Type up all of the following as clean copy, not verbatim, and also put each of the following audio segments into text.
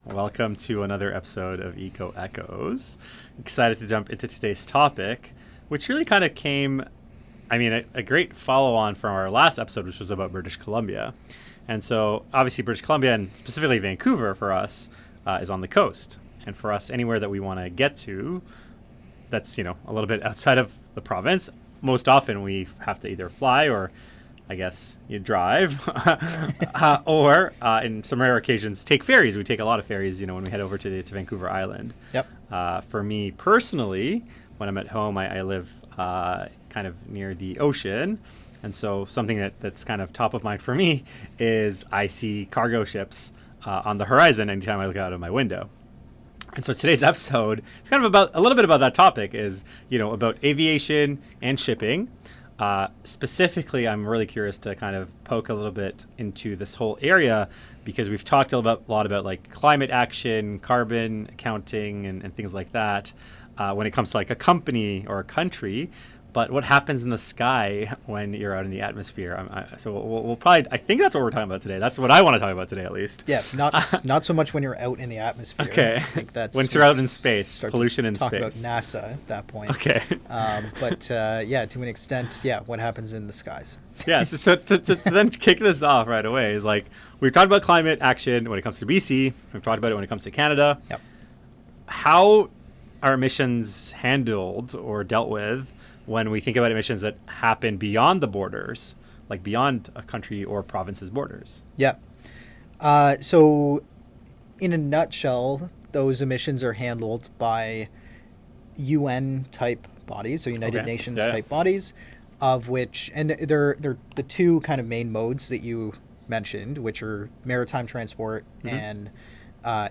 Welcome to another episode of Eco Echoes. Excited to jump into today's topic, which really kind of came, a great follow-on from our last episode, which was about British Columbia. And so, obviously, British Columbia, and specifically Vancouver for us, is on the coast. And for us, anywhere that we want to get to, that's, a little bit outside of the province. Most often, we have to either fly or, I guess, you drive, or in some rare occasions, take ferries. We take a lot of ferries, when we head over to Vancouver Island. Yep. For me personally, when I'm at home, I live kind of near the ocean. And so something that's kind of top of mind for me is I see cargo ships on the horizon anytime I look out of my window. And so today's episode is kind of about a little bit about that topic is, about aviation and shipping. Specifically, I'm really curious to kind of poke a little bit into this whole area because we've talked a lot about like climate action, carbon accounting, and things like that when it comes to like a company or a country. But what happens in the sky when you're out in the atmosphere? So we'll probably, I think that's what we're talking about today. That's what I want to talk about today, at least. Yeah, not so much when you're out in the atmosphere. Okay. I think that's when you're out in space, pollution in talk space. Talk about NASA at that point. Okay. But to an extent, what happens in the skies. Yeah, so to then kick this off right away is like, we've talked about climate action when it comes to BC. We've talked about it when it comes to Canada. Yep. How are emissions handled or dealt with when we think about emissions that happen beyond the borders, like beyond a country or province's borders? Yeah. So in a nutshell, those emissions are handled by UN-type bodies, so United Nations-type bodies, of which, and they're the two kind of main modes that you mentioned, which are maritime transport and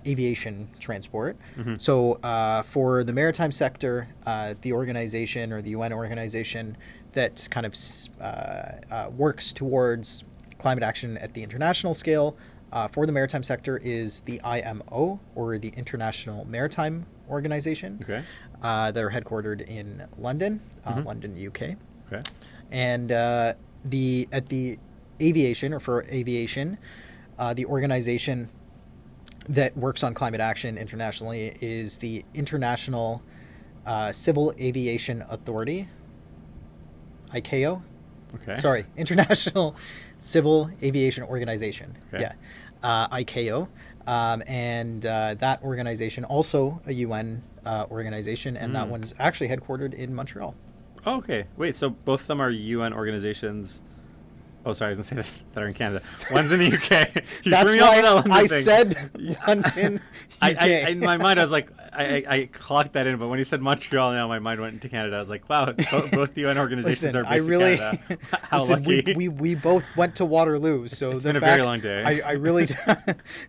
aviation transport. Mm-hmm. So for the maritime sector, the organization or the UN organization that kind of works towards climate action at the international scale for the maritime sector is the IMO, or the International Maritime Organization. Okay. That are headquartered in London, London, UK. Okay. And at the aviation, or for aviation, the organization that works on climate action internationally is the International Civil Aviation Authority, ICAO. Okay. Sorry, International Civil Aviation Organization. Okay. Yeah, ICAO. And that organization, also a UN organization, and that one's actually headquartered in Montreal. Oh, okay. Wait, so both of them are UN organizations. Oh, sorry, I was going to say that are in Canada. One's in the UK. That's why I said London, UK. In my mind, I was like, I clocked that in, but when he said Montreal, now my mind went into Canada. I was like, wow, both the UN organizations are based in Canada. How lucky. We both went to Waterloo, so it's been a very long day. I really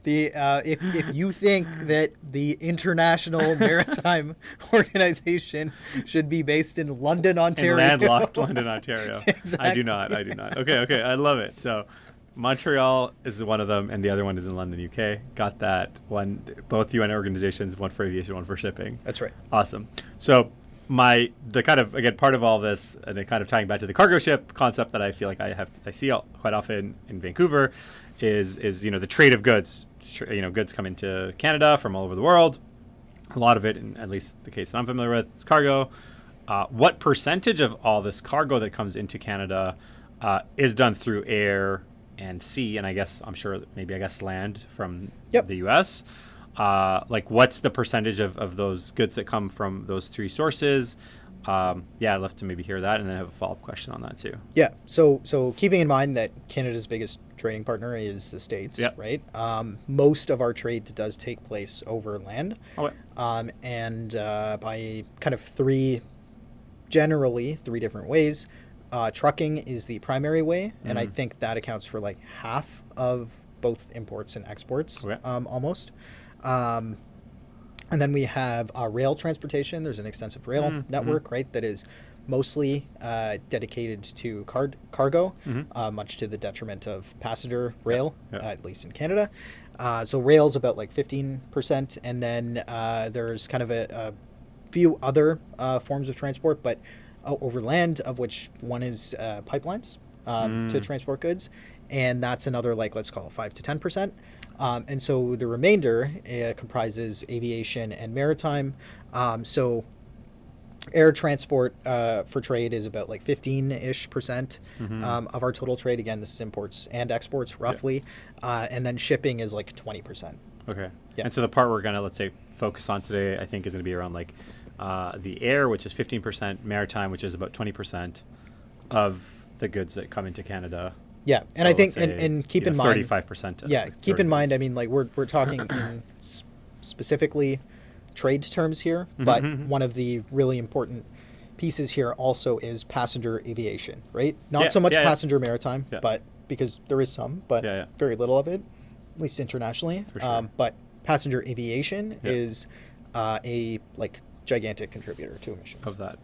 if you think that the International Maritime Organization should be based in London, Ontario, in landlocked London, Ontario, exactly. I do not. Okay, I love it. So Montreal is one of them, and the other one is in London, UK. Got that one. Both UN organizations, one for aviation, one for shipping. That's right. Awesome. So the kind of, again, part of all this, and then kind of tying back to the cargo ship concept that I feel like I see quite often in Vancouver is the trade of goods. Goods come into Canada from all over the world. A lot of it, in at least the case that I'm familiar with, is cargo. What percentage of all this cargo that comes into Canada is done through air and sea, and I'm sure land from the U.S. What's the percentage of those goods that come from those three sources? I'd love to maybe hear that, and then I have a follow-up question on that too. Yeah, so keeping in mind that Canada's biggest trading partner is the States, right? Most of our trade does take place over land, and by kind of generally three different ways. Trucking is the primary way, and I think that accounts for like half of both imports and exports, almost. And then we have rail transportation. There's an extensive rail network, right, that is mostly dedicated to cargo, much to the detriment of passenger rail, at least in Canada. So rail's about like 15%, and then there's kind of a few other forms of transport, but over land, of which one is pipelines to transport goods, and that's another, like, let's call it 5 to 10%. And so the remainder comprises aviation and maritime. So air transport for trade is about like 15-ish% of our total trade. Again, this is imports and exports roughly. And then shipping is like 20%. Okay. Yeah. And so the part we're going to, let's say, focus on today, I think, is going to be around like the air, which is 15%, maritime, which is about 20% of the goods that come into Canada. Yeah, and So I think, let's say, and keep in mind, 35%. yeah, like keep in 30%. mind. I mean, like we're talking in specifically trade terms here, but one of the really important pieces here also is passenger aviation, right? Not so much passenger maritime, but because there is some, but very little of it, at least internationally. For sure. But passenger aviation is a like gigantic contributor to emissions. Of that.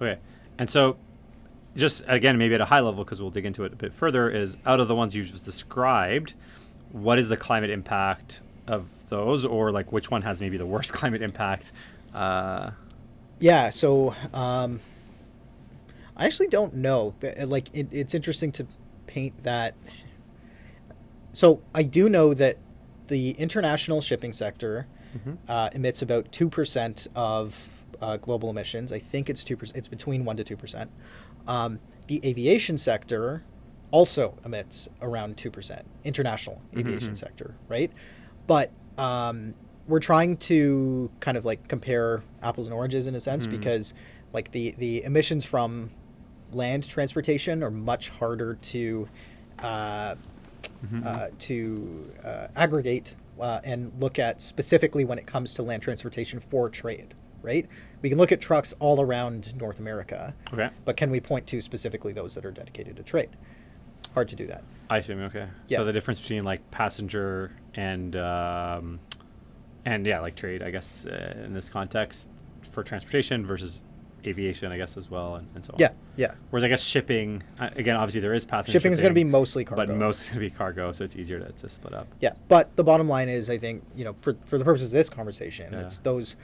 Okay. And so just again, maybe at a high level, because we'll dig into it a bit further, is out of the ones you just described, what is the climate impact of those, or like which one has maybe the worst climate impact? Yeah, so I actually don't know. Like it's interesting to paint that. So I do know that the international shipping sector emits about 2% of global emissions. I think it's 2%. It's between 1% to 2%. The aviation sector also emits around 2%. International aviation sector, right? But we're trying to kind of like compare apples and oranges in a sense because like the emissions from land transportation are much harder to aggregate and look at specifically when it comes to land transportation for trade, right? We can look at trucks all around North America, but can we point to specifically those that are dedicated to trade? Hard to do that. I see. Okay. Yeah. So the difference between like passenger and like trade, I guess, in this context for transportation versus aviation, I guess, as well, and so on. Yeah. Whereas I guess shipping, again, obviously there is passenger Shipping is going to be mostly cargo. But most is going to be cargo, so it's easier to split up. Yeah, but the bottom line is, I think, for the purposes of this conversation, it's those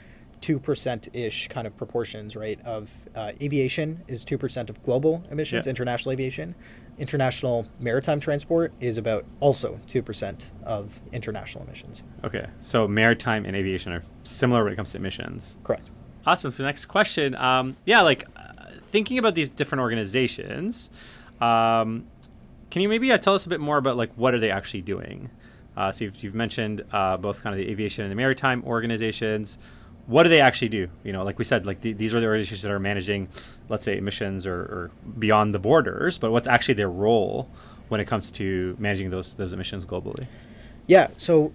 2%-ish kind of proportions, right, of aviation is 2% of global emissions, international aviation. International maritime transport is about also 2% of international emissions. Okay, so maritime and aviation are similar when it comes to emissions. Correct. Awesome. For the next question, thinking about these different organizations, can you maybe tell us a bit more about like what are they actually doing? So you've mentioned both kind of the aviation and the maritime organizations. What do they actually do? Like we said, like these are the organizations that are managing, let's say, emissions or beyond the borders. But what's actually their role when it comes to managing those emissions globally? Yeah. So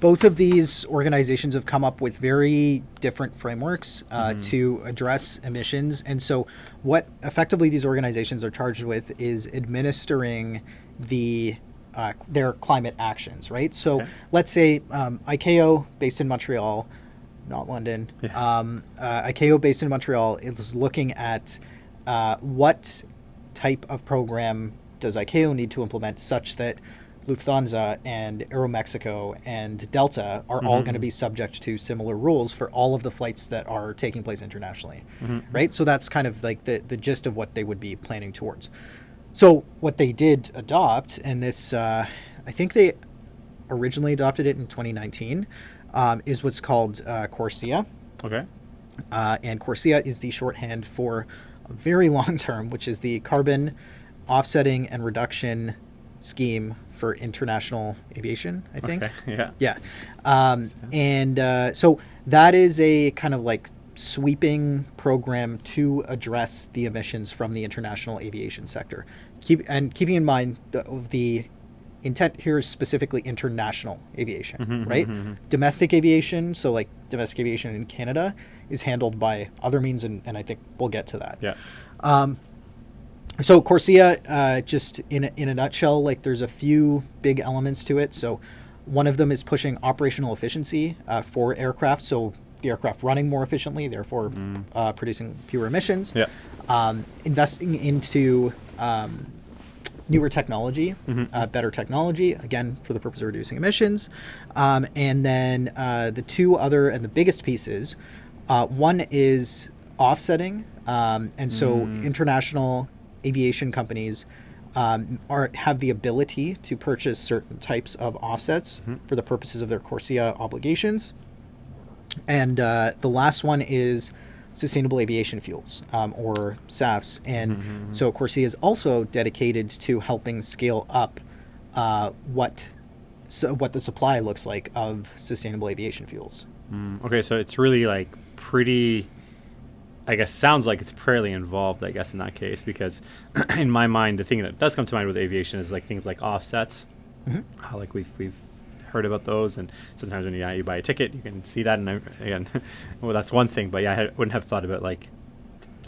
both of these organizations have come up with very different frameworks to address emissions. And so what effectively these organizations are charged with is administering their climate actions, right? So let's say ICAO, based in Montreal, not London, ICAO based in Montreal is looking at what type of program does ICAO need to implement such that Lufthansa and Aeromexico and Delta are all going to be subject to similar rules for all of the flights that are taking place internationally, right? So that's kind of like the gist of what they would be planning towards. So what they did adopt, and this, I think they originally adopted it in 2019, is what's called CORSIA. Okay. And CORSIA is the shorthand for a very long term, which is the Carbon Offsetting and Reduction Scheme for International Aviation, I think. Okay. Yeah. So that is a kind of like sweeping program to address the emissions from the international aviation sector. Keeping in mind the intent here is specifically international aviation, right? Domestic aviation, so like domestic aviation in Canada, is handled by other means, and I think we'll get to that. Yeah. So CORSIA, just in a nutshell, like there's a few big elements to it. So one of them is pushing operational efficiency for aircraft, so the aircraft running more efficiently, therefore producing fewer emissions. Yeah. Investing into newer technology, better technology, again, for the purpose of reducing emissions. And then the two other and the biggest pieces, one is offsetting. And so international aviation companies have the ability to purchase certain types of offsets for the purposes of their CORSIA obligations. And the last one is sustainable aviation fuels, or SAFs. And so CORSIA is also dedicated to helping scale up what the supply looks like of sustainable aviation fuels. Okay, so it's really like pretty, I guess, sounds like it's fairly involved, I guess, in that case, because in my mind, the thing that does come to mind with aviation is like things like offsets. Like we've heard about those, and sometimes when you buy a ticket, you can see that, and again, well, that's one thing, but yeah, I wouldn't have thought about like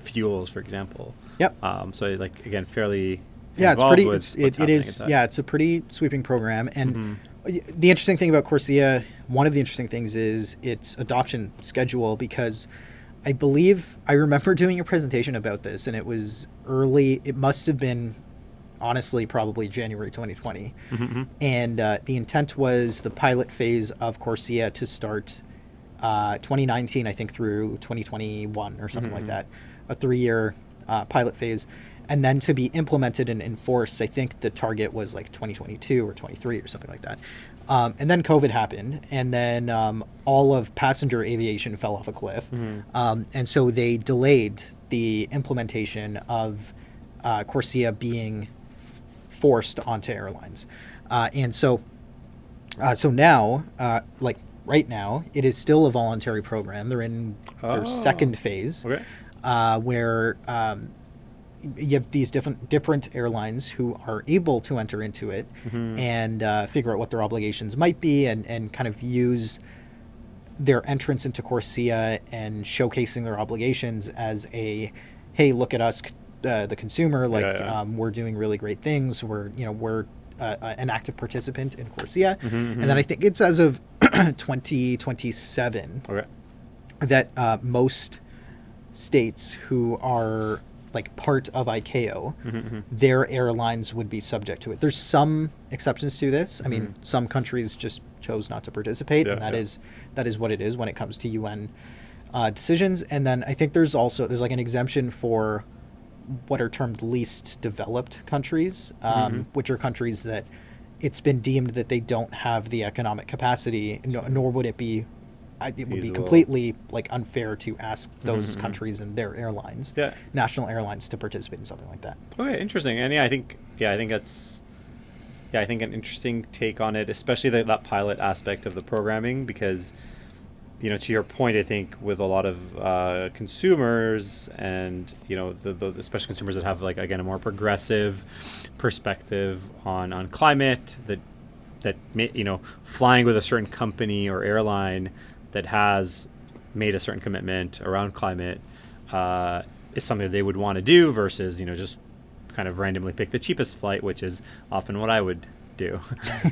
fuels, for example. Yep. So like, again, fairly it's involved pretty. with It is. Yeah, it's a pretty sweeping program, and the interesting thing about CORSIA, one of the interesting things is its adoption schedule, because I believe I remember doing a presentation about this, and it was early. It must have been, honestly, probably January 2020. And the intent was the pilot phase of CORSIA to start 2019, I think, through 2021 or something like that, a 3-year pilot phase. And then to be implemented and enforced, I think the target was like 2022 or 23 or something like that. And then COVID happened, and then all of passenger aviation fell off a cliff. And so they delayed the implementation of CORSIA being forced onto airlines. And so now, like right now, it is still a voluntary program. They're in their second phase, where you have these different airlines who are able to enter into it and figure out what their obligations might be, and kind of use their entrance into CORSIA and showcasing their obligations as a, hey, look at us, the consumer, like we're doing really great things. We're an active participant in CORSIA. And then I think it's as of 2027 that most states who are like part of ICAO, their airlines would be subject to it. There's some exceptions to this. I mean, some countries just chose not to participate, and that is what it is when it comes to UN decisions. And then I think there's like an exemption for what are termed least developed countries, which are countries that it's been deemed that they don't have the economic capacity, nor would it be. It would be completely like unfair to ask those countries and their airlines, national airlines, to participate in something like that. Okay, interesting. And I think that's an interesting take on it, especially that pilot aspect of the programming, because to your point, I think with a lot of consumers, and the especially consumers that have, like, again, a more progressive perspective on climate, that flying with a certain company or airline that has made a certain commitment around climate is something that they would want to do, versus just kind of randomly pick the cheapest flight, which is often what I would do.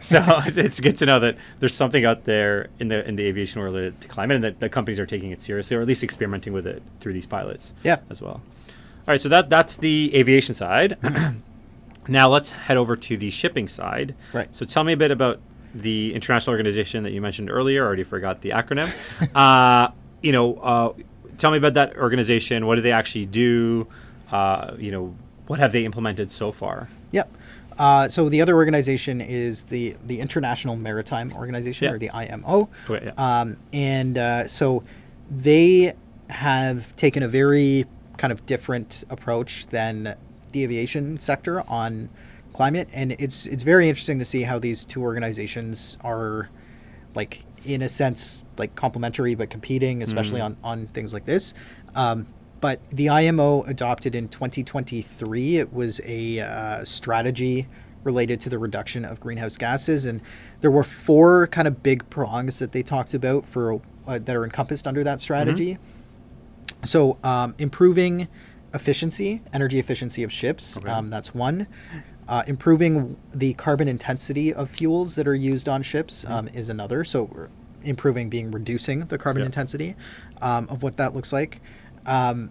So it's good to know that there's something out there in the aviation world related to climate, and that the companies are taking it seriously, or at least experimenting with it through these pilots as well. All right, so that's the aviation side. Now let's head over to the shipping side. Right. So tell me a bit about the international organization that you mentioned earlier. I already forgot the acronym. Tell me about that organization. What do they actually do? What have they implemented so far? Yep. So the other organization is the International Maritime Organization, or the IMO. So they have taken a very kind of different approach than the aviation sector on climate, and it's very interesting to see how these two organizations are, like, in a sense, like, complementary but competing, especially on things like this. But the IMO adopted in 2023. It was a strategy related to the reduction of greenhouse gases, and there were 4 kind of big prongs that they talked about for that are encompassed under that strategy. So improving energy efficiency of ships, that's one. Improving the carbon intensity of fuels that are used on ships is another. So improving being reducing the carbon intensity of what that looks like. In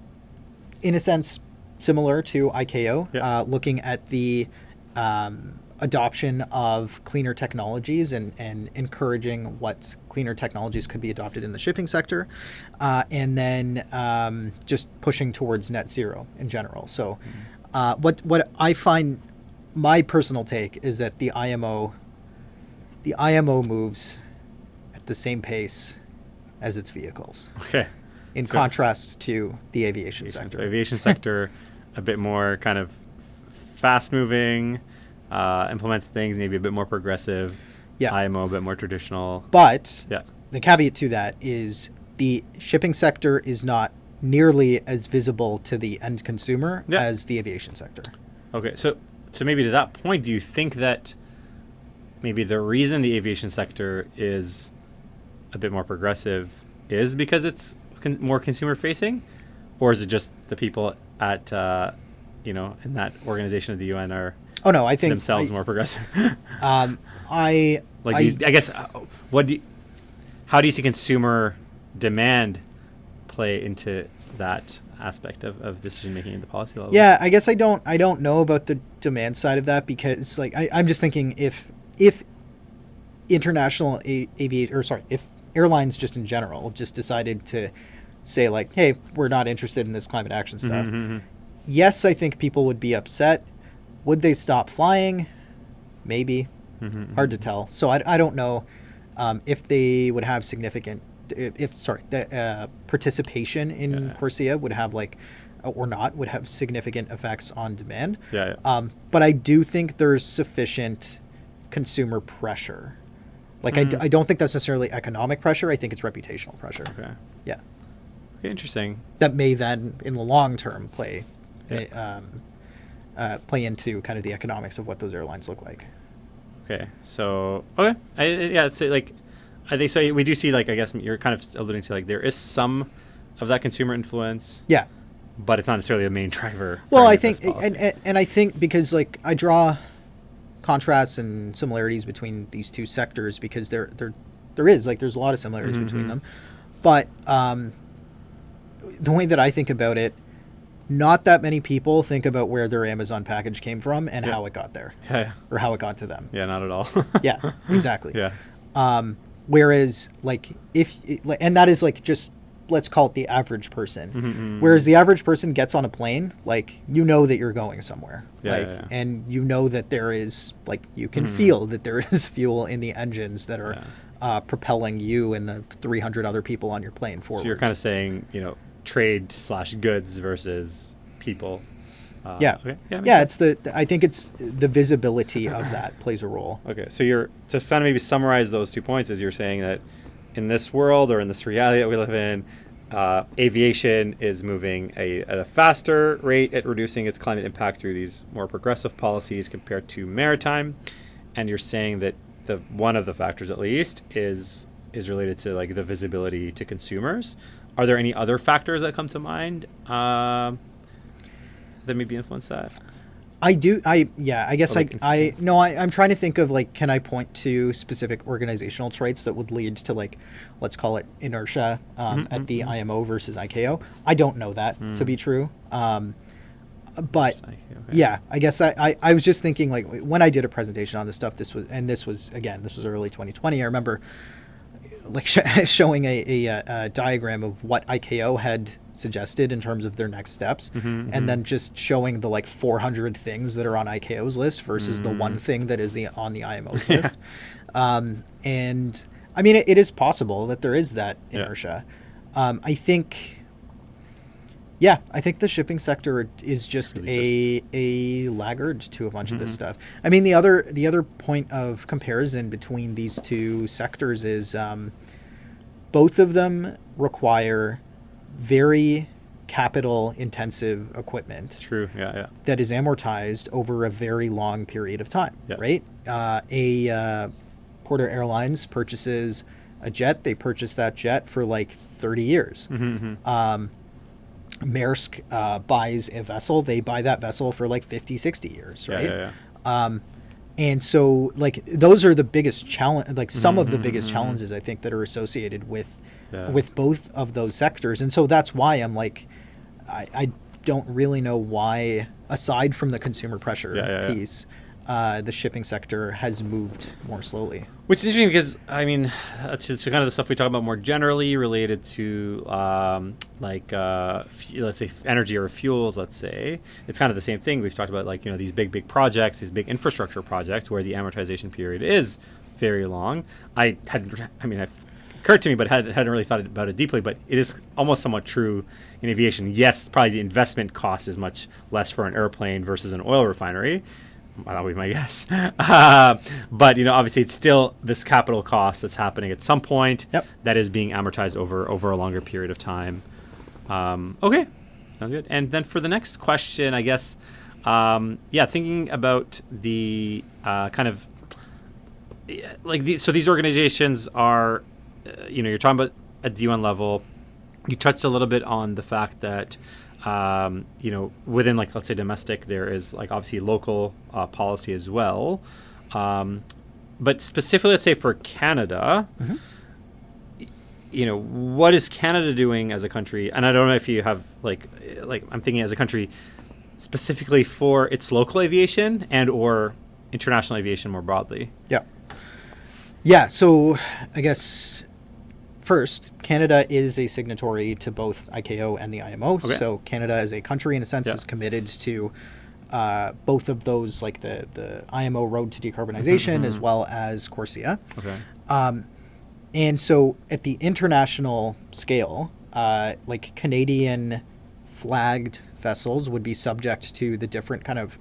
a sense, similar to ICAO, looking at the adoption of cleaner technologies and encouraging what cleaner technologies could be adopted in the shipping sector, and then just pushing towards net zero in general. So what I find my personal take is that the IMO moves at the same pace as its vehicles. Okay. In contrast to the aviation sector. So aviation sector, a bit more kind of fast-moving, implements things maybe a bit more progressive. Yeah. IMO a bit more traditional. But yeah. The caveat to that is the shipping sector is not nearly as visible to the end consumer as the aviation sector. Okay, so maybe to that point, do you think that maybe the reason the aviation sector is a bit more progressive is because it's more consumer facing, or is it just the people at in that organization of the UN are I think themselves more progressive? I guess how do you see consumer demand play into that aspect of decision making at the policy level? Yeah, I guess I don't know about the demand side of that, because I'm just thinking if international if airlines just in general just decided to say like, hey, we're not interested in this climate action stuff. Mm-hmm. Yes, I think people would be upset. Would they stop flying? Maybe. Mm-hmm. Hard to tell. So I don't know if they would have significant participation in CORSIA would have would have significant effects on demand. But I do think there's sufficient consumer pressure. I don't think that's necessarily economic pressure. I think it's reputational pressure. Okay. Yeah. Okay, interesting. That may then, in the long term, play into kind of the economics of what those airlines look like. Okay. So it's I think so. We do see I guess you're kind of alluding to there is some of that consumer influence. Yeah. But it's not necessarily a main driver. Well, I think and I think because I draw contrasts and similarities between these two sectors because there is there's a lot of similarities between them, but the way that I think about it, not that many people think about where their Amazon package came from and how it got there, or how it got to them. Yeah, not at all. Yeah, exactly. Yeah. Whereas and that is just, let's call it the average person. Mm-hmm. Whereas the average person gets on a plane, you know that you're going somewhere. And you know that there is, you can feel that there is fuel in the engines that are propelling you and the 300 other people on your plane forward. So you're kind of saying, trade / goods versus people. Okay. Yeah, I think it's the visibility of that plays a role. Okay, so to kind of maybe summarize those 2 points, is you're saying that in this world or in this reality that we live in, aviation is moving at a faster rate at reducing its climate impact through these more progressive policies compared to maritime, and you're saying that one of the factors at least is related to the visibility to consumers. Are there any other factors that come to mind that maybe influence that? I guess I'm trying to think of can I point to specific organizational traits that would lead to let's call it inertia at the IMO versus ICAO. I don't know that to be true. But I guess I was just thinking when I did a presentation on this stuff, this was early 2020. I remember showing a diagram of what ICAO had suggested in terms of their next steps, and then just showing the 400 things that are on ICAO's list versus the one thing that is on the IMO's list. And I mean, it is possible that there is that inertia. I think the shipping sector is just really a laggard to a bunch of this stuff. I mean, the other point of comparison between these two sectors is both of them require very capital intensive equipment. True. Yeah. That is amortized over a very long period of time. Right. Porter Airlines purchases a jet. They purchase that jet for 30 years. Maersk buys a vessel. They buy that vessel for 50, 60 years, right? And so those are the biggest challenge, some of the biggest challenges I think that are associated with both of those sectors. And so that's why I'm I don't really know why, aside from the consumer pressure piece, the shipping sector has moved more slowly. Which is interesting because, I mean, it's kind of the stuff we talk about more generally related to, let's say, energy or fuels, let's say. It's kind of the same thing. We've talked about, like, these big projects, these big infrastructure projects where the amortization period is very long. It occurred to me, but hadn't really thought about it deeply, but it is almost somewhat true in aviation. Yes, probably the investment cost is much less for an airplane versus an oil refinery. That would be my guess. But, obviously it's still this capital cost that's happening at some point that is being amortized over a longer period of time. Okay, sounds good. And then for the next question, I guess, thinking about the kind of, so these organizations are, you're talking about at the UN level. You touched a little bit on the fact that, within, like, let's say domestic, there is, like, obviously local policy as well. But specifically, let's say for Canada, what is Canada doing as a country? And I don't know if you have, like I'm thinking as a country specifically for its local aviation and or international aviation more broadly. Yeah. So I guess first, Canada is a signatory to both ICAO and the IMO. Okay. So Canada as a country, in a sense, is committed to both of those, like the IMO road to decarbonization as well as CORSIA. Okay. And so at the international scale, like Canadian flagged vessels would be subject to the different kind of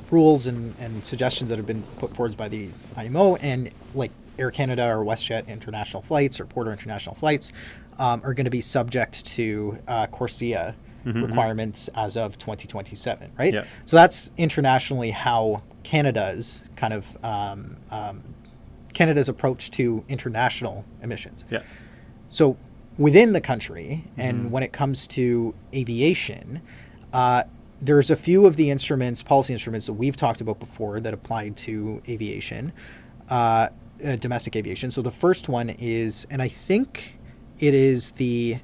rules and suggestions that have been put forward by the IMO, and like Air Canada or WestJet international flights or Porter international flights are going to be subject to CORSIA requirements as of 2027, right? Yeah. So that's internationally how Canada's kind of Canada's approach to international emissions. Yeah. So within the country, and when it comes to aviation, there's a few of the policy instruments that we've talked about before that apply to aviation, domestic aviation. So the first one is, and I think it is the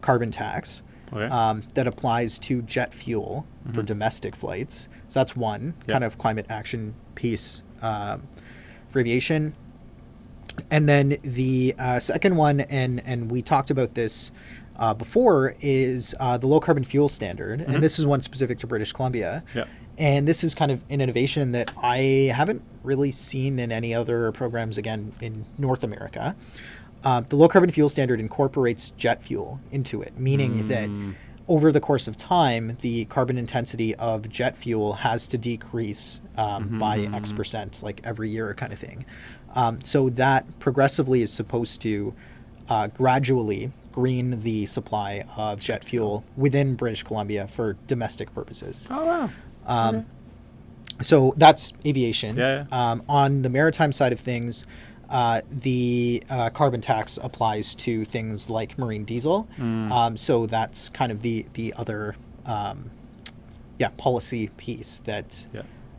carbon tax that applies to jet fuel for domestic flights. So that's one kind of climate action piece for aviation. And then the second one, and we talked about this before, is the low carbon fuel standard. And this is one specific to British Columbia. Yeah. And this is kind of an innovation that I haven't really seen in any other programs, again, in North America. The low carbon fuel standard incorporates jet fuel into it, meaning that over the course of time, the carbon intensity of jet fuel has to decrease by X percent, like every year kind of thing. So that progressively is supposed to gradually green the supply of jet fuel within British Columbia for domestic purposes. Oh, wow. Okay. So that's aviation. Yeah. On the maritime side of things, the carbon tax applies to things like marine diesel. So that's kind of the other policy piece that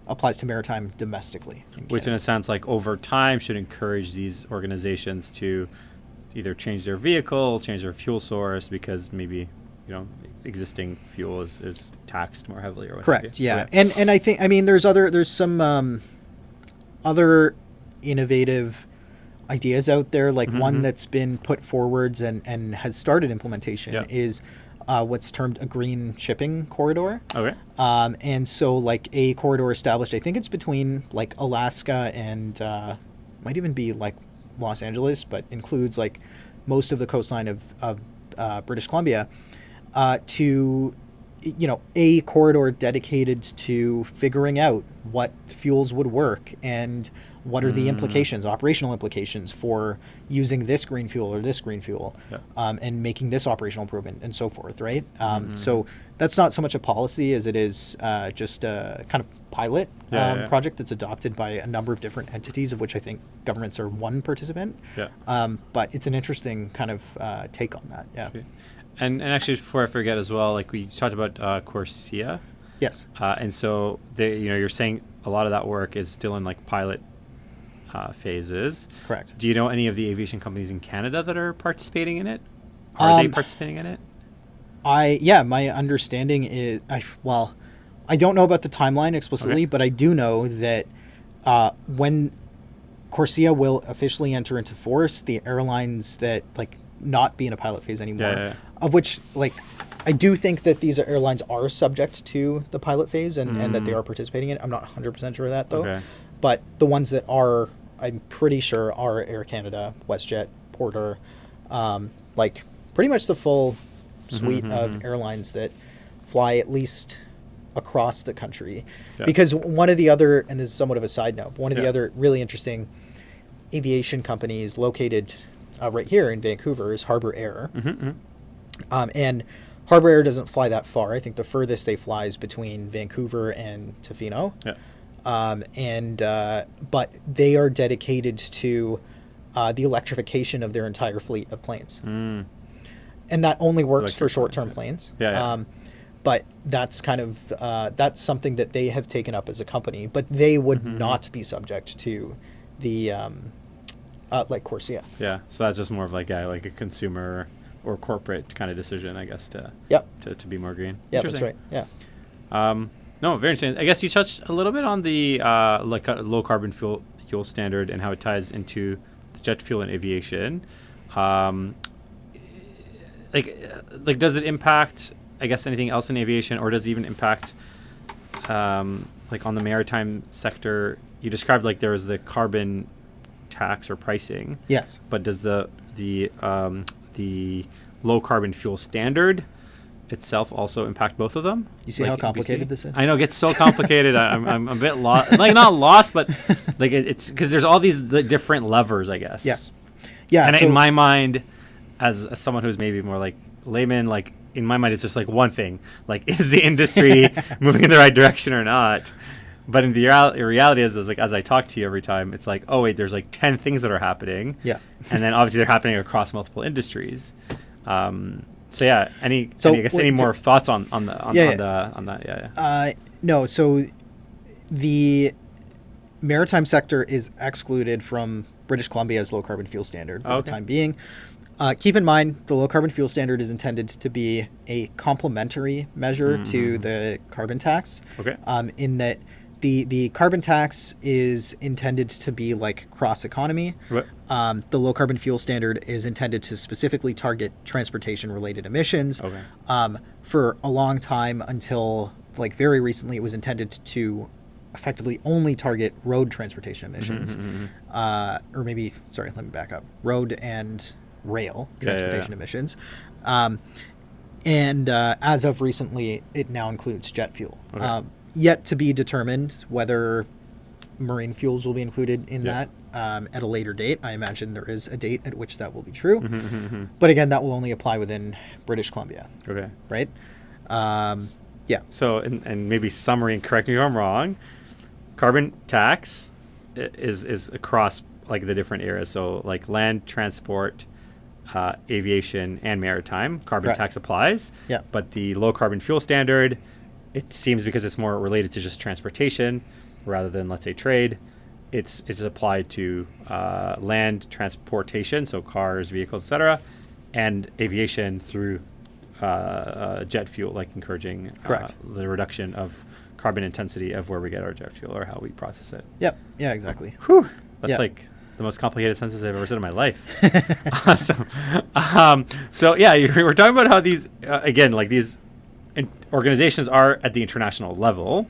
applies to maritime domestically. Which in a sense, like over time, should encourage these organizations to either change their vehicle, change their fuel source, because maybe, existing fuel is taxed more heavily or whatever. Correct. Yeah. And I think, there's some other innovative ideas out there, like one that's been put forwards and has started implementation is what's termed a green shipping corridor. Okay. And so like a corridor established, I think it's between like Alaska and might even be like Los Angeles, but includes like most of the coastline of British Columbia, to a corridor dedicated to figuring out what fuels would work and what are the implications, operational implications for using this green fuel or this green fuel, and making this operational improvement and so forth, right? So that's not so much a policy as it is just a kind of pilot project that's adopted by a number of different entities, of which I think governments are one participant. But it's an interesting kind of take on that. Yeah. Okay. And actually, before I forget as well, like we talked about CORSIA. Yes. And so you're saying a lot of that work is still in like pilot phases. Correct. Do you know any of the aviation companies in Canada that are participating in it? Are they participating in it? My understanding is, I don't know about the timeline explicitly, Okay. but I do know that when CORSIA will officially enter into force, the airlines that like not be in a pilot phase anymore, of which like I do think that these airlines are subject to the pilot phase and that they are participating in it. I'm not 100% sure of that though. Okay. But the ones that are, I'm pretty sure, are Air Canada, WestJet, Porter, like pretty much the full suite of airlines that fly at least across the country. Yeah. Because one of the other, and this is somewhat of a side note, one of the Yeah. other really interesting aviation companies located right here in Vancouver is Harbour Air. And Harbour Air doesn't fly that far. I think the furthest they fly is between Vancouver and Tofino. Yeah. But they are dedicated to the electrification of their entire fleet of planes. And that only works for Electric short-term planes, planes. Yeah. But that's kind of that's something that they have taken up as a company. But they would not be subject to the like CORSIA. Yeah. So that's just more of like a consumer or corporate kind of decision, I guess, to be more green. Yeah, that's right. Yeah. No, very interesting. I guess you touched a little bit on the like a low carbon fuel standard and how it ties into the jet fuel and aviation. Like does it impact, I guess, anything else in aviation, or does it even impact like on the maritime sector? You described like there was the carbon tax or pricing. Yes. But does the low carbon fuel standard itself also impact both of them? You see how complicated this is? I know it gets so complicated. I'm a bit lost. Like not lost, but like it's because there's all these different levers, I guess. Yes. Yeah. And so, in my mind, as someone who's maybe more like layman, like in my mind, it's just like one thing: like is the industry moving in the right direction or not? But in the reality is like as I talk to you every time, it's like, oh wait, there's like 10 things that are happening. Yeah. And then obviously they're happening across multiple industries. So yeah, any more thoughts on that? Yeah. No, so the maritime sector is excluded from British Columbia's low carbon fuel standard for the time being. Keep in mind, the low carbon fuel standard is intended to be a complementary measure to the carbon tax. Okay. In that the carbon tax is intended to be like cross economy. Right. The low carbon fuel standard is intended to specifically target transportation related emissions. Okay. For a long time until like very recently, it was intended to effectively only target road transportation emissions. Or maybe, sorry, let me back up. Road and rail transportation emissions. And as of recently, it now includes jet fuel. Okay. Yet to be determined whether marine fuels will be included in that at a later date. I imagine there is a date at which that will be true. But again, that will only apply within British Columbia. Okay. Right? Yeah. So, and maybe summary, and correct me if I'm wrong, carbon tax is across like the different areas. So like land, transport, aviation, and maritime, carbon tax applies. Yeah. But the low carbon fuel standard, it seems because it's more related to just transportation rather than, let's say, trade, it's applied to land transportation, so cars, vehicles, etc., and aviation through jet fuel, like encouraging the reduction of carbon intensity of where we get our jet fuel or how we process it. Yep. Yeah, exactly. Whew. That's like the most complicated sentence I've ever said in my life. Awesome. So yeah, we're talking about how these, again, like these organizations are at the international level.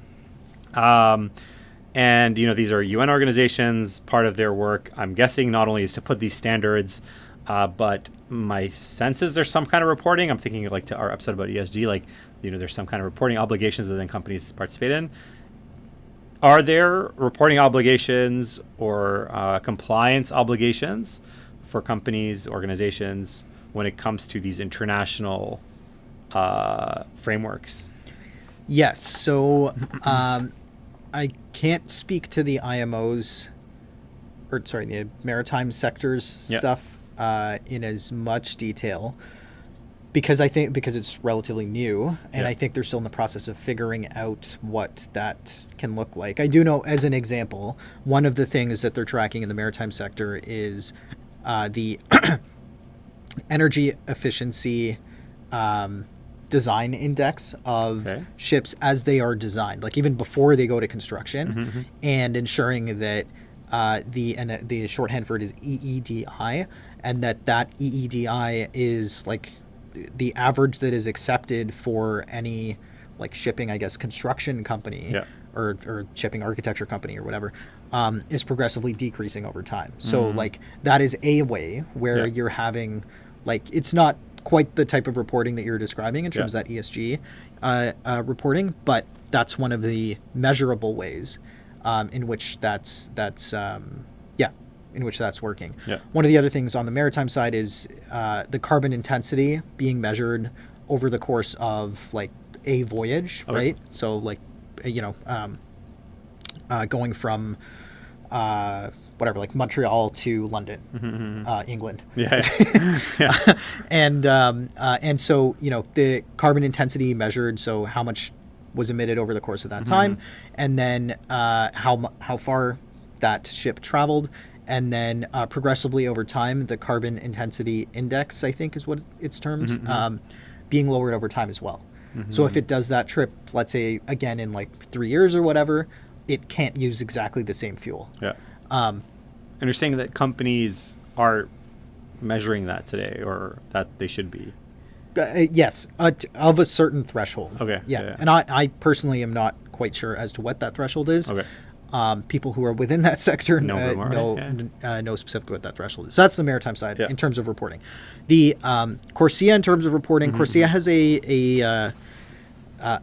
And, these are UN organizations. Part of their work, I'm guessing, not only is to put these standards, but my sense is there's some kind of reporting. I'm thinking like to our episode about ESG, like, there's some kind of reporting obligations that then companies participate in. Are there reporting obligations or compliance obligations for companies, organizations, when it comes to these international frameworks? Yes. So I can't speak to the IMO's, the maritime sector's stuff in as much detail because it's relatively new, and I think they're still in the process of figuring out what that can look like. I do know, as an example, one of the things that they're tracking in the maritime sector is the energy efficiency design index of ships as they are designed, like even before they go to construction, and ensuring that the shorthand for it is EEDI, and that EEDI is like the average that is accepted for any like shipping, I guess, construction company or shipping architecture company or whatever, is progressively decreasing over time. So like that is a way where you're having like, it's not quite the type of reporting that you're describing in terms of that ESG reporting, but that's one of the measurable ways in which that's working. One of the other things on the maritime side is the carbon intensity being measured over the course of like a voyage, right? So like, going from whatever, like Montreal to London, England. And so, the carbon intensity measured, so how much was emitted over the course of that time, and then how far that ship traveled, and then progressively over time, the carbon intensity index, I think is what it's termed, being lowered over time as well. So if it does that trip, let's say, again, in like 3 years or whatever, it can't use exactly the same fuel. And you're saying that companies are measuring that today, or that they should be? Yes, of a certain threshold. Yeah. And I personally am not quite sure as to what that threshold is. People who are within that sector know specifically what that threshold is. So that's the maritime side in terms of reporting. The CORSIA, in terms of reporting, CORSIA has a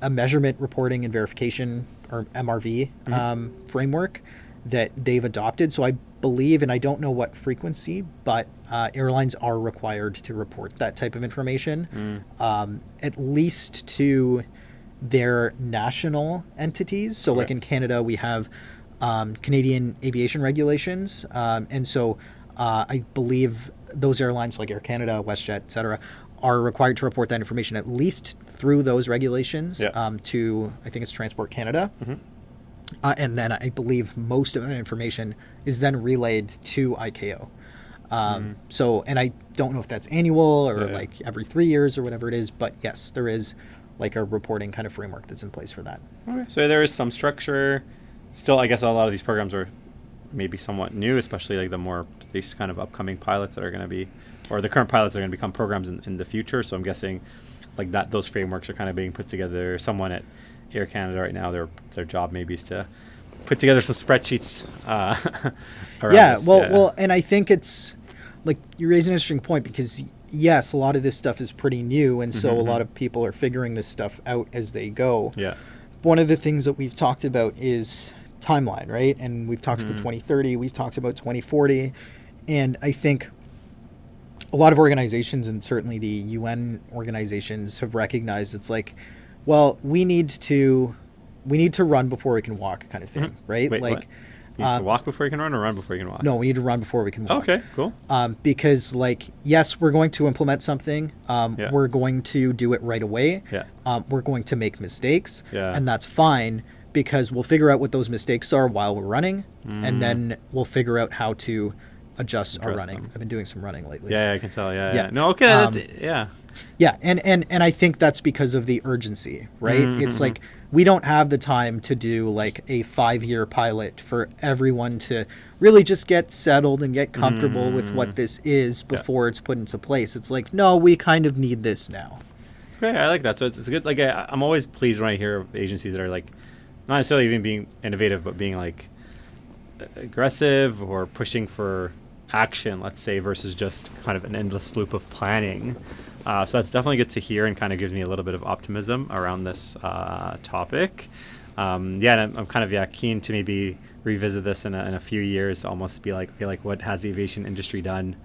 measurement, reporting, and verification, or MRV, framework that they've adopted. So I believe, and I don't know what frequency, but airlines are required to report that type of information, at least to their national entities. So like in Canada, we have Canadian aviation regulations. And so I believe those airlines like Air Canada, WestJet, et cetera, are required to report that information at least through those regulations to, I think it's Transport Canada. And then I believe most of that information is then relayed to ICAO. So, and I don't know if that's annual or like every 3 years or whatever it is, but yes, there is like a reporting kind of framework that's in place for that. Okay. So there is some structure. Still, I guess a lot of these programs are maybe somewhat new, especially like these kind of upcoming pilots that are going to be, or the current pilots that are going to become programs in the future. So I'm guessing like that those frameworks are kind of being put together. Someone at Air Canada right now, their job maybe is to put together some spreadsheets around this. Well, and I think it's like you raise an interesting point, because yes, a lot of this stuff is pretty new, and so a lot of people are figuring this stuff out as they go. One of the things that we've talked about is timeline, right? And we've talked about 2030, we've talked about 2040, and I think a lot of organizations, and certainly the UN organizations, have recognized it's like, well, we need to run before we can walk, kind of thing, right? Wait, like, what? You need to walk before you can run, or run before you can walk? No, we need to run before we can walk. Okay, cool. Because, like, yes, we're going to implement something. We're going to do it right away. We're going to make mistakes, and that's fine, because we'll figure out what those mistakes are while we're running, and then we'll figure out how to adjust our running. I've been doing some running lately. Yeah, I can tell. Yeah. No, okay, that's it. Yeah, and I think that's because of the urgency, right? It's like we don't have the time to do like a 5-year pilot for everyone to really just get settled and get comfortable with what this is before it's put into place. It's like, no, we kind of need this now. Okay, I like that. So it's good. Like I'm always pleased when I hear of agencies that are like not necessarily even being innovative, but being like aggressive or pushing for action, let's say, versus just kind of an endless loop of planning. So that's definitely good to hear, and kind of gives me a little bit of optimism around this topic. And I'm kind of keen to maybe revisit this in a few years, almost be like what has the aviation industry done,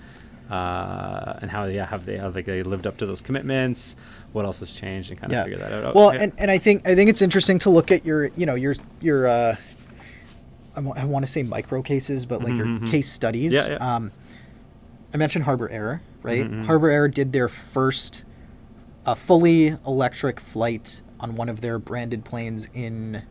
and how have they lived up to those commitments? What else has changed, and kind of figure that out. Well, and I think it's interesting to look at your I want to say micro cases, but like your case studies. I mentioned Harbour Air, right? Harbour Air did their first fully electric flight on one of their branded planes in,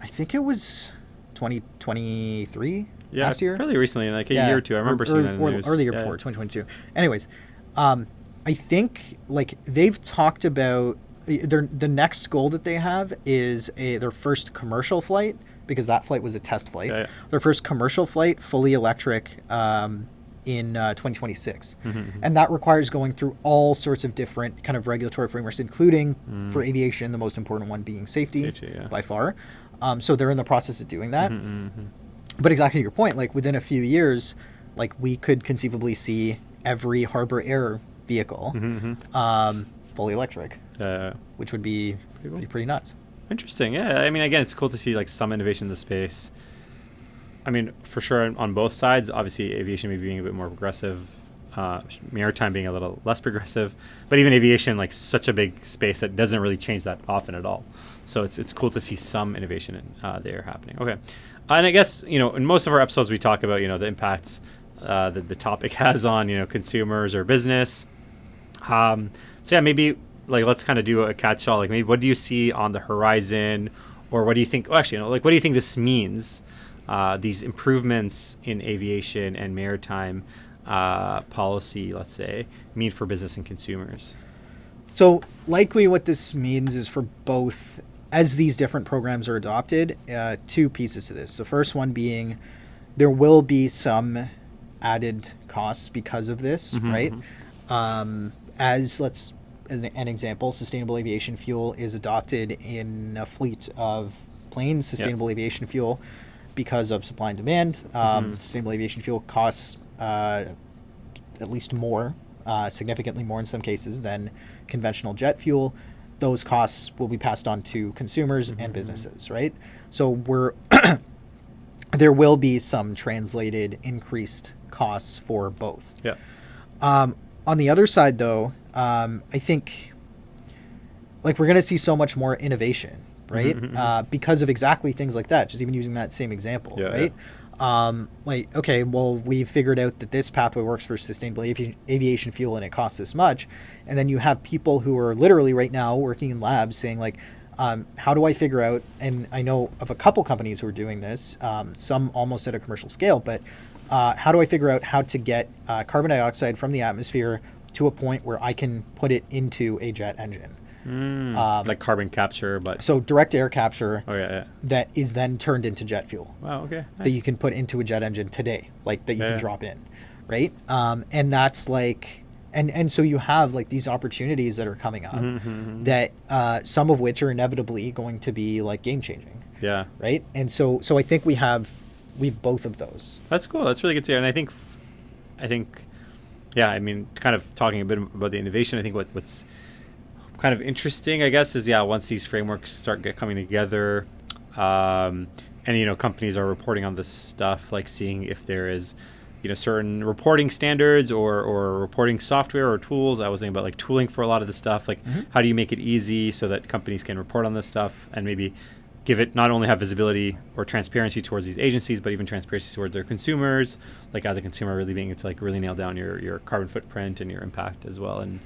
I think it was 2023, last year? Fairly recently, like a year or two. I remember seeing that in the news. Or the year before, 2022. Anyways, I think like they've talked about the next goal that they have is their first commercial flight, because that flight was a test flight. Yeah. Their first commercial flight, fully electric, in 2026. And that requires going through all sorts of different kind of regulatory frameworks, including for aviation, the most important one being safety by far. So they're in the process of doing that. But exactly to your point, like within a few years, like we could conceivably see every Harbor Air vehicle fully electric, which would be pretty nuts. Interesting. Yeah. I mean, again, it's cool to see like some innovation in the space. I mean, for sure on both sides, obviously aviation maybe being a bit more progressive, maritime being a little less progressive, but even aviation, like such a big space that doesn't really change that often at all. So it's cool to see some innovation there happening. Okay. And I guess, in most of our episodes, we talk about, the impacts that the topic has on, consumers or business. So yeah, maybe like, let's kind of do a catch-all. Like maybe what do you see on the horizon, or what do you think, what do you think this means? These improvements in aviation and maritime policy, let's say, mean for business and consumers? So likely what this means is for both, as these different programs are adopted, two pieces to this. The first one being there will be some added costs because of this, right? As an example, sustainable aviation fuel is adopted in a fleet of planes. Sustainable aviation fuel, because of supply and demand, sustainable aviation fuel costs at least more, significantly more in some cases than conventional jet fuel. Those costs will be passed on to consumers and businesses, right? So there will be some translated increased costs for both. Yeah. On the other side, though, I think like we're going to see so much more innovation, right? Because of exactly things like that, just even using that same example, right? Like, okay, well, we figured out that this pathway works for sustainable aviation fuel and it costs this much. And then you have people who are literally right now working in labs saying like, how do I figure out, and I know of a couple companies who are doing this, some almost at a commercial scale, but how do I figure out how to get carbon dioxide from the atmosphere to a point where I can put it into a jet engine? Like carbon capture, but so direct air capture. Oh yeah. That is then turned into jet fuel. Wow. Okay. Nice. That you can put into a jet engine today, like that you can drop in, right? And that's like, and so you have like these opportunities that are coming up that some of which are inevitably going to be like game changing. Yeah. Right. And so I think we've both of those. That's cool. That's really good to hear. And I think, yeah. I mean, kind of talking a bit about the innovation. I think what's kind of interesting, I guess, is once these frameworks start coming together, and companies are reporting on this stuff, like seeing if there is certain reporting standards or reporting software or tools. I was thinking about like tooling for a lot of this stuff, like how do you make it easy so that companies can report on this stuff and maybe give it, not only have visibility or transparency towards these agencies, but even transparency towards their consumers, like as a consumer really being able to like really nail down your carbon footprint and your impact as well, and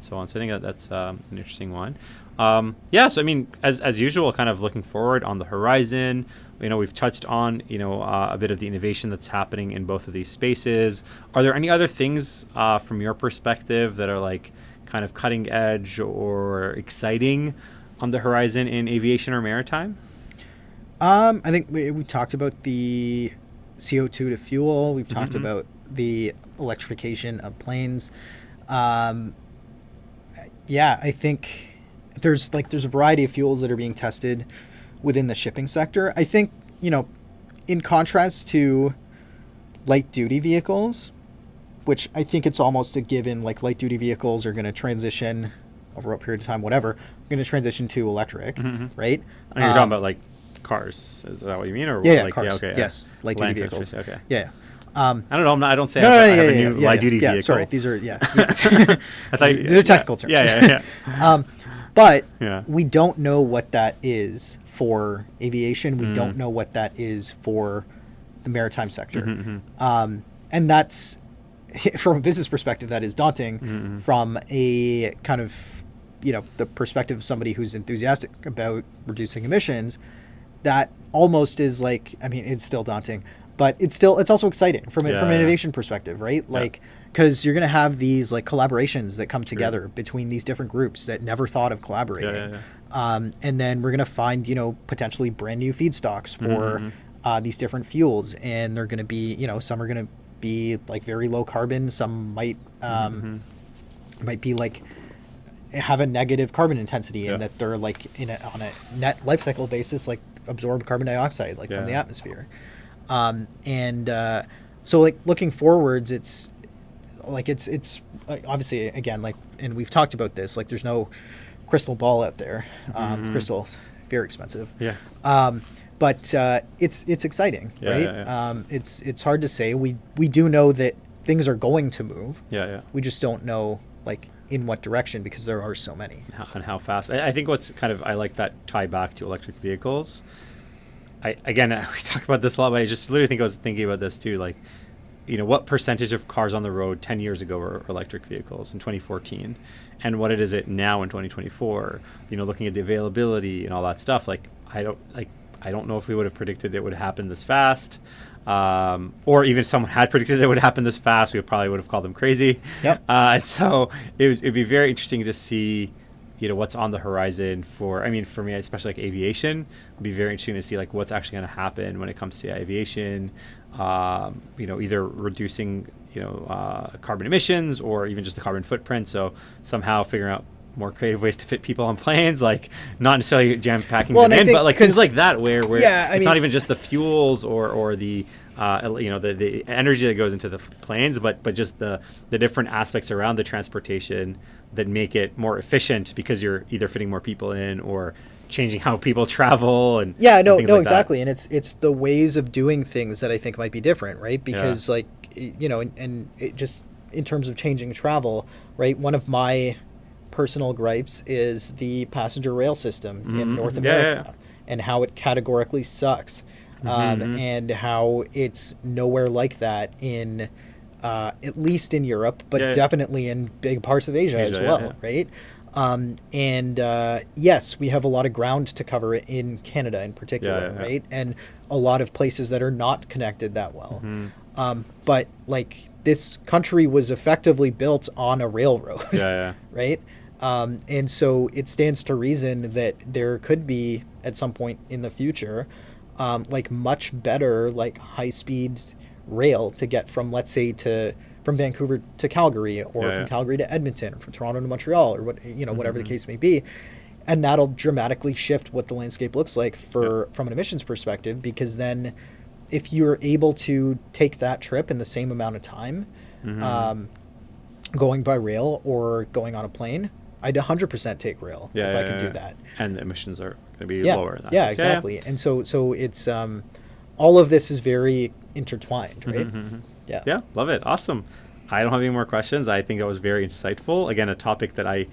so on. So I think that's an interesting one. So I mean, as usual, kind of looking forward on the horizon. We've touched on a bit of the innovation that's happening in both of these spaces. Are there any other things from your perspective that are like kind of cutting edge or exciting on the horizon in aviation or maritime? I think we talked about the CO2 to fuel. We've talked about the electrification of planes. I think there's a variety of fuels that are being tested within the shipping sector. I think, in contrast to light duty vehicles, which I think it's almost a given, like light duty vehicles are going to transition over a period of time, whatever, going to transition to electric, right? And you're talking about like cars. Is that what you mean? Or Cars. Yes, light duty vehicles. Okay. Yeah. I don't know. I don't say I have a new light duty vehicle. Sorry, these are I thought they're technical terms. Yeah. But we don't know what that is for aviation. We don't know what that is for the maritime sector. And that's, from a business perspective, that is daunting. From a kind of, the perspective of somebody who's enthusiastic about reducing emissions, that almost is like, I mean, it's still daunting. but it's also exciting from an innovation perspective, right? Like, because you're going to have these like collaborations that come together between these different groups that never thought of collaborating. And then we're going to find, potentially brand new feedstocks for these different fuels. And they're going to be, some are going to be like very low carbon. Some might be like have a negative carbon intensity and that they're like on a net life cycle basis, like absorb carbon dioxide like from the atmosphere. So like looking forwards, it's obviously, again, like, and we've talked about this, like there's no crystal ball out there. Crystal's very expensive. But it's exciting, right? It's hard to say. We do know that things are going to move. We just don't know like in what direction, because there are so many. And how fast. I think what's kind of, I like that tie back to electric vehicles. We talk about this a lot, but I just literally was thinking about this too. Like, what percentage of cars on the road 10 years ago were electric vehicles in 2014, and what it is now in 2024, looking at the availability and all that stuff. Like, I don't know if we would have predicted it would happen this fast. Or even if someone had predicted it would happen this fast, we probably would have called them crazy. And so it'd be very interesting to see, what's on the horizon for me, especially like aviation. It'd be very interesting to see like what's actually going to happen when it comes to aviation. Either reducing, carbon emissions or even just the carbon footprint. So somehow figuring out more creative ways to fit people on planes, like not necessarily jam packing them in, but like things like that where it's not even just the fuels or the the energy that goes into the planes, but just the different aspects around the transportation that make it more efficient, because you're either fitting more people in or changing how people travel and exactly. And it's the ways of doing things that I think might be different, right? Because like and it just in terms of changing travel, right? One of my personal gripes is the passenger rail system in North America and how it categorically sucks, and how it's nowhere like that in at least in Europe, but definitely in big parts of Asia as well, right? Yes, we have a lot of ground to cover in Canada in particular, right? And a lot of places that are not connected that well. But like this country was effectively built on a railroad, right? And so it stands to reason that there could be at some point in the future, like much better, like high speed rail to get from, let's say, from Vancouver to Calgary, or from Calgary to Edmonton, or from Toronto to Montreal, or whatever the case may be. And that'll dramatically shift what the landscape looks like from an emissions perspective, because then if you're able to take that trip in the same amount of time, going by rail or going on a plane, I'd 100% take rail if I can do that. And the emissions are going to be lower. Exactly. And so it's all of this is very intertwined, right? Yeah, love it. Awesome. I don't have any more questions. I think that was very insightful. Again, a topic that I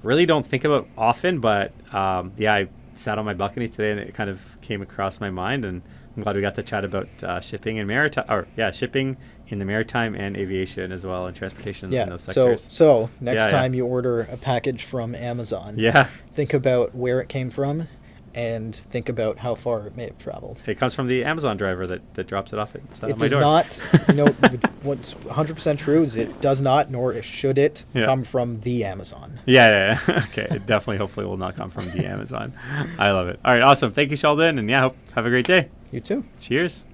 really don't think about often, but I sat on my balcony today and it kind of came across my mind, and I'm glad we got to chat about shipping and shipping in the maritime and aviation as well, and transportation in those sectors. So next time you order a package from Amazon, think about where it came from and think about how far it may have traveled. It comes from the Amazon driver that drops it off at my door. It does not, what's 100% true is it does not, nor should it come from the Amazon. Okay, it definitely, hopefully will not come from the Amazon. I love it. All right, awesome. Thank you, Sheldon, and have a great day. You too. Cheers.